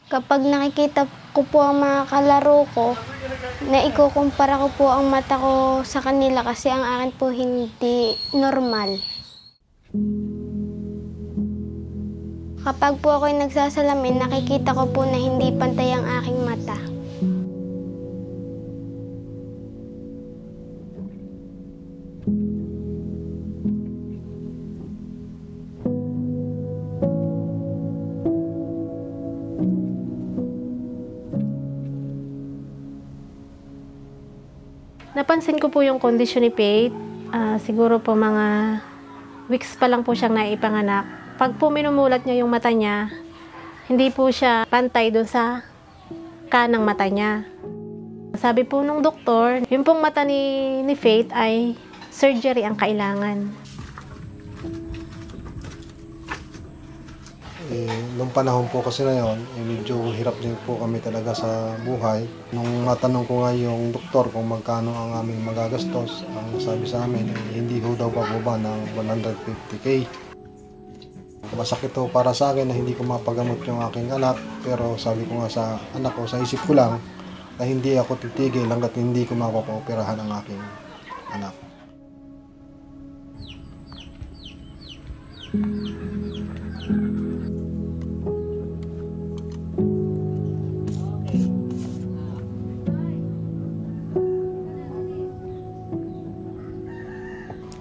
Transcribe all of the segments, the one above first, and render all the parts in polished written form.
Kapag nakikita ko po ang mga kalaro ko, naikukumpara ko po ang mata ko sa kanila kasi ang akin po hindi normal. Kapag po ako'y nagsasalamin, nakikita ko po na hindi pantay ang aking mata. Napansin ko po yung kondisyon ni Faith. Siguro po mga weeks pa lang po siyang naipanganak. Pag po minumulat niya yung mata niya, hindi po siya pantay doon sa kanang mata niya. Sabi po nung doktor, yung pong mata ni Faith ay surgery ang kailangan. Nung panahon po kasi na yun, medyo hirap din po kami talaga sa buhay. Nung matanong ko nga yung doktor kung magkano ang aming magagastos, ang sabi sa amin, hindi ho daw bababa ng 150K. Masakit ho para sa akin na hindi ko mapagamot yung aking anak, pero sabi ko nga sa anak ko, sa isip ko lang, na hindi ako titigil hanggat hindi ko mapapaoperahan ang aking anak.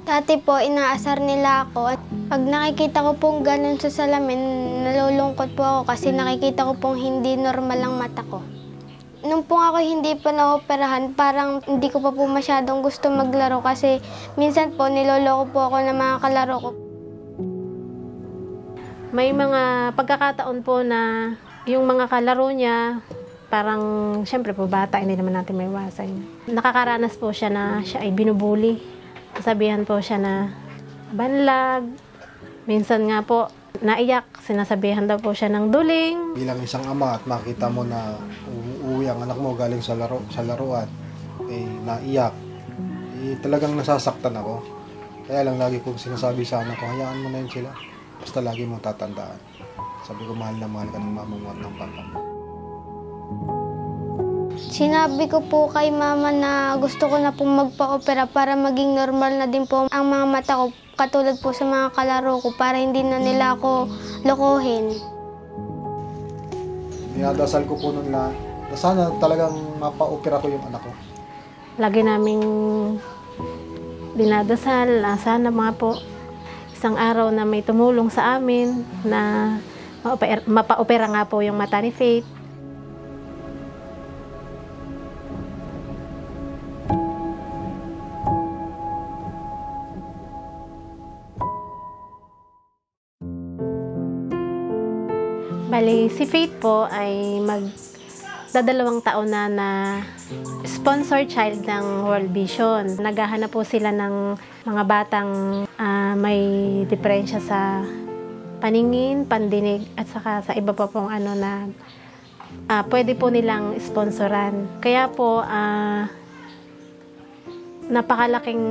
Dati po, inaasar nila ako at pag nakikita ko pong ganun sa salamin, nalulungkot po ako kasi nakikita ko pong hindi normal ang mata ko. Nung pong ako hindi pa naoperahan, parang hindi ko pa po masyadong gusto maglaro kasi minsan po niloloko po ako ng mga kalaro ko. May mga pagkakataon po na yung mga kalaro niya, parang siyempre po bata, hindi naman natin maiwasan. Nakakaranas po siya na siya ay binubuli. Sabihan po siya na banlag. Minsan nga po naiyak, sinasabihan daw po siya ng duling. Bilang isang ama at makita mo na uuwi ang anak mo galing sa laruan, naiyak, talagang nasasaktan ako. Kaya lang lagi kong sinasabi sa anak ko, hayaan mo na yun sila. Basta lagi mong tatandaan. Sabi ko, mahal na mahal ka ng mama mo at ng papa mo. Sinabi ko po kay mama na gusto ko na pong magpa-opera para maging normal na din po ang mga mata ko, katulad po sa mga kalaro ko, para hindi na nila ako lokohin. Dinadasal ko po nun na sana talagang mapa-opera ko yung anak ko. Lagi naming dinadasal na sana mga po isang araw na may tumulong sa amin na mapa-opera nga po yung mata ni Faith. Bali, si Faith po ay magdadalawang taon na sponsor child ng World Vision. Naghahanap po sila ng mga batang may diferensya sa paningin, pandinig, at saka sa iba pa pong ano na pwede po nilang sponsoran. Kaya po, napakalaking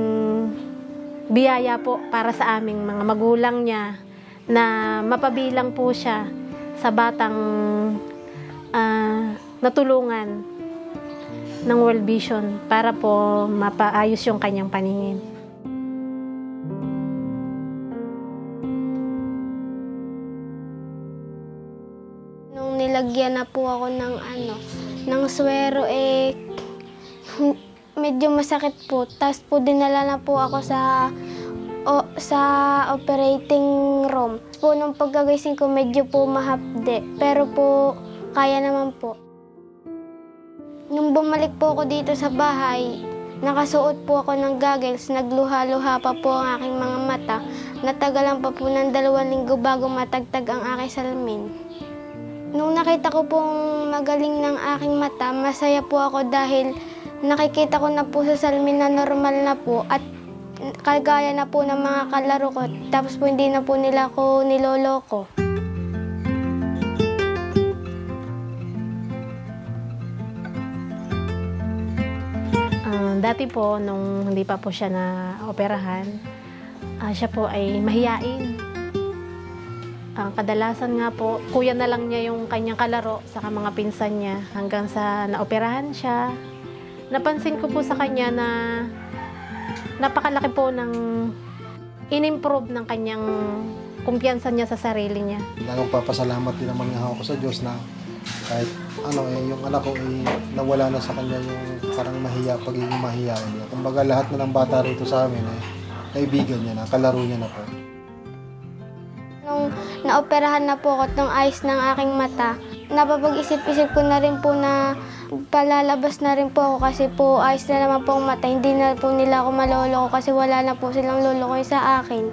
biyaya po para sa aming mga magulang niya na mapabilang po siya sa batang natulungan ng World Vision para po mapaayos yung kanyang paningin. Nung nilagyan na po ako ng swero, medyo masakit po. Tapos po dinala na po ako sa operating room. Po nung pagkagising ko, medyo po mahapde. Pero po, kaya naman po. Nung bumalik po ako dito sa bahay, nakasuot po ako ng goggles. Nagluha-luha pa po ang aking mga mata. Natagalan pa po ng 2 linggo bago matagtag ang aking salamin. Nung nakita ko pong magaling ng aking mata, masaya po ako dahil nakikita ko na po sa salamin na normal na po at kagaya na po ng mga kalaro ko. Tapos po hindi na po nila ako niloloko. Dati po, nung hindi pa po siya na operahan, siya po ay mahiyain. Ang kadalasan nga po, kuya na lang niya yung kanyang kalaro sa mga pinsan niya hanggang sa naoperahan siya. Napansin ko po sa kanya na napakalaki po ng in-improve ng kanyang kumpiyansa niya sa sarili niya. Lalong papasalamat din naman nga ako sa Diyos na kahit yung anak ko nawala na sa kanya yung parang pagiging mahiyain niya. Kumbaga lahat na ng bata rito sa amin kaibigan niya na, kalaro niya na po. Nung naoperahan na po ako ng ayos ng aking mata, napapag-isip-isip ko na rin po na palalabas na rin po ako kasi po ayos na naman po ang mata. Hindi na po nila ako maloloko kasi wala na po silang lolokoy sa akin.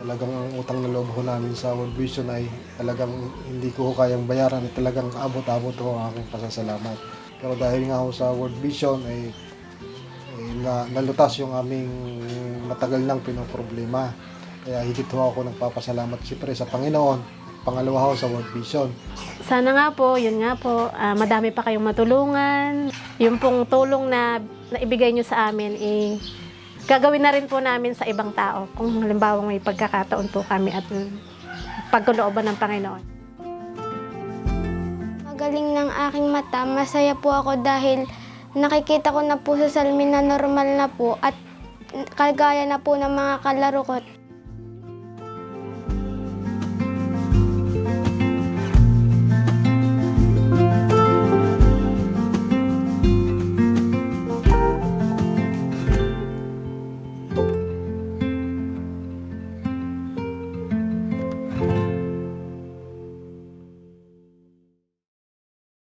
Talagang ang utang na loob ko namin sa World Vision ay talagang hindi ko kayang bayaran. Talagang abot-abot ko ang aking pasasalamat. Pero dahil nga ako sa World Vision ay nalutas yung aming matagal nang pinoproblema. Kaya higit ho ako nagpapasalamat siyempre sa Panginoon. Pangalawa ako sa World Vision. Sana nga po, yun nga po, madami pa kayong matulungan. Yung pong tulong na ibigay nyo sa amin, gagawin na rin po namin sa ibang tao. Kung halimbawa may pagkakataon po kami at pagkulooban ng Panginoon. Magaling ng aking mata, masaya po ako dahil nakikita ko na po sa salamin na normal na po at kagaya na po ng mga kalaro ko.